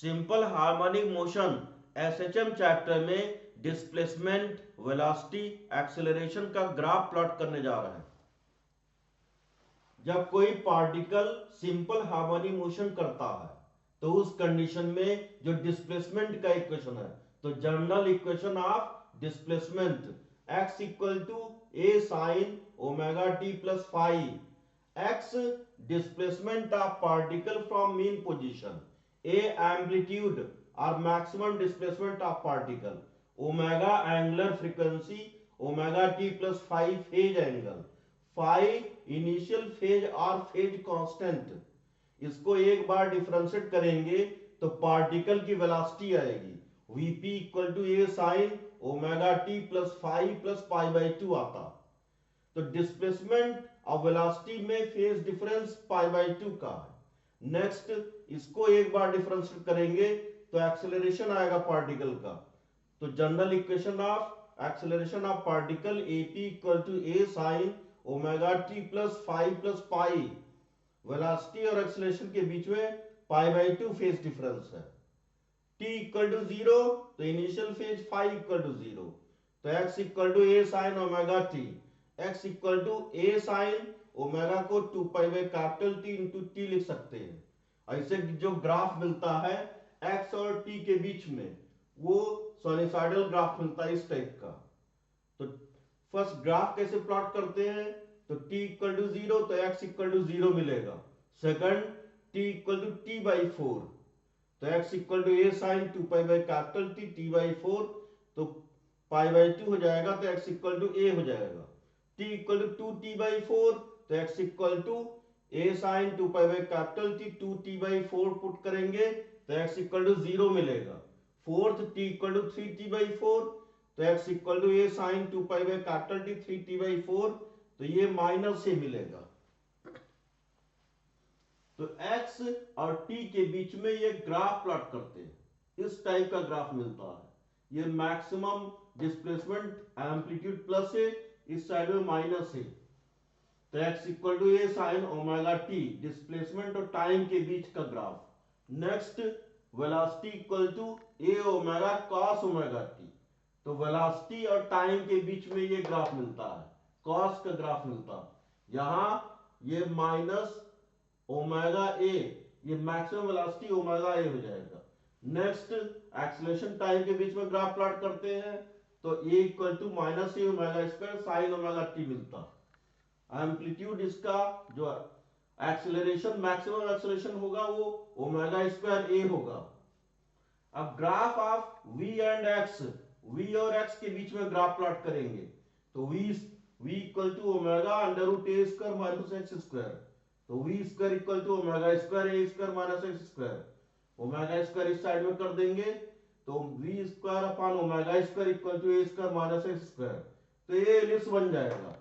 Simple harmonic motion SHM chapter में displacement, velocity, acceleration का graph plot करने जा रहे हैं। जब कोई पार्टिकल सिंपल हार्मोनिक मोशन करता है तो उस कंडीशन में जो डिस्प्लेसमेंट का इक्वेशन है, तो general equation of displacement x equal to a sine omega t plus phi, x displacement of particle from mean position, a amplitude or maximum displacement of particle, omega angular frequency, omega t plus phi phase angle, phi initial phase or phase constant। इसको एक बार differentiate करेंगे तो particle की velocity आएगी vp equal to a sine omega t plus phi plus pi by two आता। तो displacement और velocity में phase difference pi by two का है। नेक्स्ट इसको एक बार डिफरेंशिएट करेंगे तो एक्सेलरेशन आएगा पार्टिकल का। तो general equation of acceleration of particle a p equal to A sine omega T plus phi plus pi, velocity और एक्सेलरेशन के बीच में pi by two phase difference है। t इक्वल टू जीरो तो initial phase phi equal to zero, तो x equal to A sine omega T, x equal to A sine omega को 2 pi by capital T into T लिख सकते हैं। ऐसे जो graph मिलता है x और t के बीच में, वो साइनसॉइडल ग्राफ मिलता है इस टाइप का। तो फर्स्ट ग्राफ कैसे प्लॉट करते हैं, तो t इक्वल टू जीरो तो x इक्वल टू जीरो मिलेगा। Second t equal to T by four, तो x equal to A sine 2 pi by capital T T by four, तो पाई बाई टू हो जाएगा तो x इक्वल टू ए हो जाएगा। t equal to two T by four, तो x equal to A sine 2 pi by capital T 2t by four put करेंगे तो x equal to zero मिलेगा। Fourth t equal to 3t by four, तो x equal to A sine 2 pi by capital T 3t by four, तो ये minus से मिलेगा। तो x और t के बीच में ये ग्राफ प्लॉट करते हैं, इस टाइप का ग्राफ मिलता है। ये मैक्सिमम डिस्प्लेसमेंट एम्पलीट्यूड प्लस है, इस साइड में माइनस है। तो x equal to A sine omega t, displacement और टाइम के बीच का graph. Next velocity equal to a omega cos omega t, तो वेलोसिटी और टाइम के बीच में ये ग्राफ मिलता है, कॉस का ग्राफ मिलता है। यहां ये माइनस ओमेगा ए, ये मैक्सिमम वेलोसिटी ओमेगा ए हो जाएगा। नेक्स्ट एक्सेलरेशन टाइम के बीच में ग्राफ प्लॉट करते हैं, तो a equal to minus a omega square sine omega t मिलता। एम्पलीट्यूड इसका जो एक्सेलरेशन मैक्सिमम एक्सेलरेशन होगा वो ओमेगा स्क्वायर ए होगा। अब graph of v and x, v और x के बीच में ग्राफ प्लॉट करेंगे तो v equal to omega under root a square minus x square, तो v square equal to omega square a square minus x square, omega square इस side में कर देंगे तो v square upon omega square equal to a square minus x square, तो ये ellipse बन जाएगा।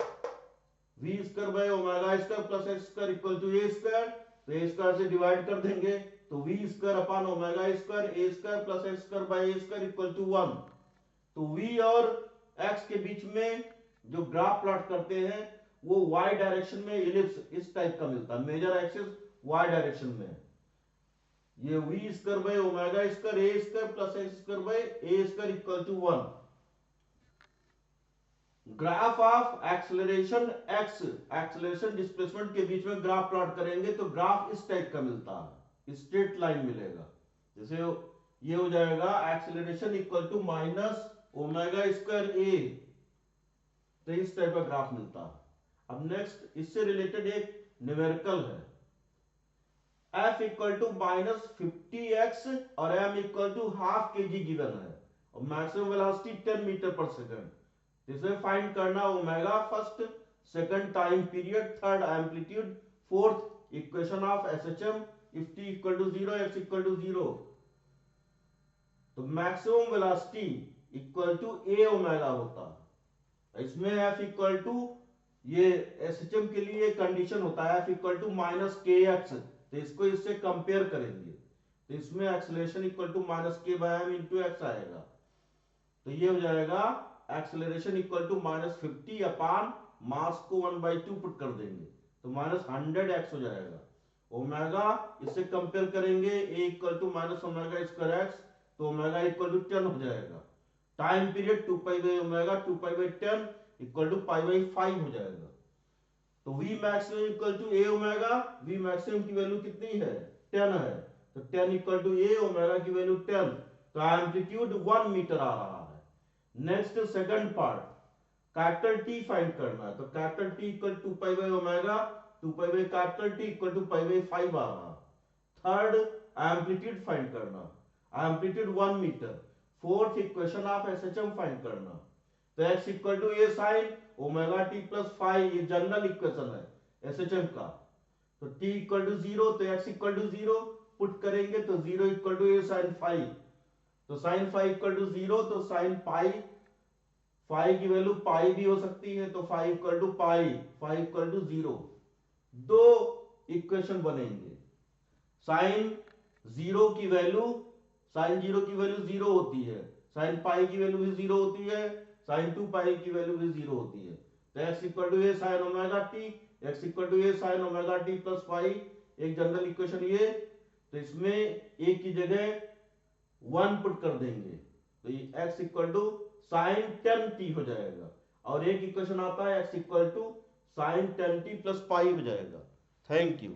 v square by omega square plus x square equal to a square, तो ए स्क्वायर से डिवाइड कर देंगे तो v square upon omega square a square plus x square by a square equal to 1। तो v और x के बीच में जो ग्राफ प्लॉट करते हैं वो y डायरेक्शन में इलिप्स इस टाइप का मिलता है। मेजर एक्सिस y डायरेक्शन में, ये v square by omega square a square plus x square by a square equal to 1। Graph of acceleration x, acceleration displacement के बीच में ग्राफ प्लॉट करेंगे तो ग्राफ इस टाइप का मिलता है, स्ट्रेट लाइन मिलेगा। जैसे ये हो जाएगा acceleration equal to minus omega square a, तो इस टाइप का ग्राफ मिलता है। अब नेक्स्ट इससे रिलेटेड एक न्यूमेरिकल है, f equal to minus 50x और m इक्वल टू हाफ के जी गिवन है और मैक्सिमम वेलोसिटी 10 मीटर पर सेकंड। इसमें फाइंड करना omega first, second time period, third amplitude, fourth equation of SHM if t equal to zero x equal to zero. तो maximum velocity equal to a omega होता है। इसमें f equal to, ये SHM के लिए condition होता है f equal to minus k x, तो इसको इससे कंपेयर करेंगे तो इसमें एक्सेलरेशन इक्वल टू माइनस के बाय एम इंटू एक्स आएगा। तो ये हो जाएगा एक्सेलरेशन इक्वल टू माइनस 50 अपान मास को 1/2 पुट कर देंगे तो माइनस 100x हो जाएगा। ओमेगा, इससे कंपेयर करेंगे a equal to minus omega square x, तो ओमेगा इक्वल टू 10 हो जाएगा। Time period 2 pi by omega 2 pi by 10 equal to pi by 5 हो जाएगा। तो v maximum equal to a omega, v maximum की value कितनी है 10 है, तो 10 इक्वल टू a ओमेगा की वैल्यू 10, तो एम्पलीट्यूड 1 मीटर आ रहा है। Next second part, capital T find करना है, तो capital T equal 2 pi by omega 2 pi by capital T equal to pi by 5 आ रहा। थर्ड, एम्पलीट्यूड फाइंड करना, amplitude 1 metre. Fourth equation of SHM find करना, तो x equal to A sine omega T plus 5, ये general equation है SHM का। तो t equal to 0, तो x इक्वल टू 0 पुट करेंगे, तो 0 इक्वल टू ए साइन 5, तो साइन 5 इक्वल टू 0, तो साइन पाई, फाई की वैल्यू पाई भी हो सकती है, तो 5 equal to pi, 5 equal to 0। दो इक्वेशन बनेंगे, साइन 0 की वैल्यू, साइन 0 की वैल्यू 0 होती है, साइन पाई की वैल्यू भी 0 होती है, साइन 2 पाई की वैल्यू भी 0 होती है। तो x equal to A sine omega T, x equal to A sine omega T plus 5, एक जनरल इक्वेशन ये। तो इसमें एक की जगह 1 पुट कर देंगे, तो ये x equal to sine 10t हो जाएगा, और एक इक्वेशन आता है x equal to sine 10t plus pi हो जाएगा। Thank you.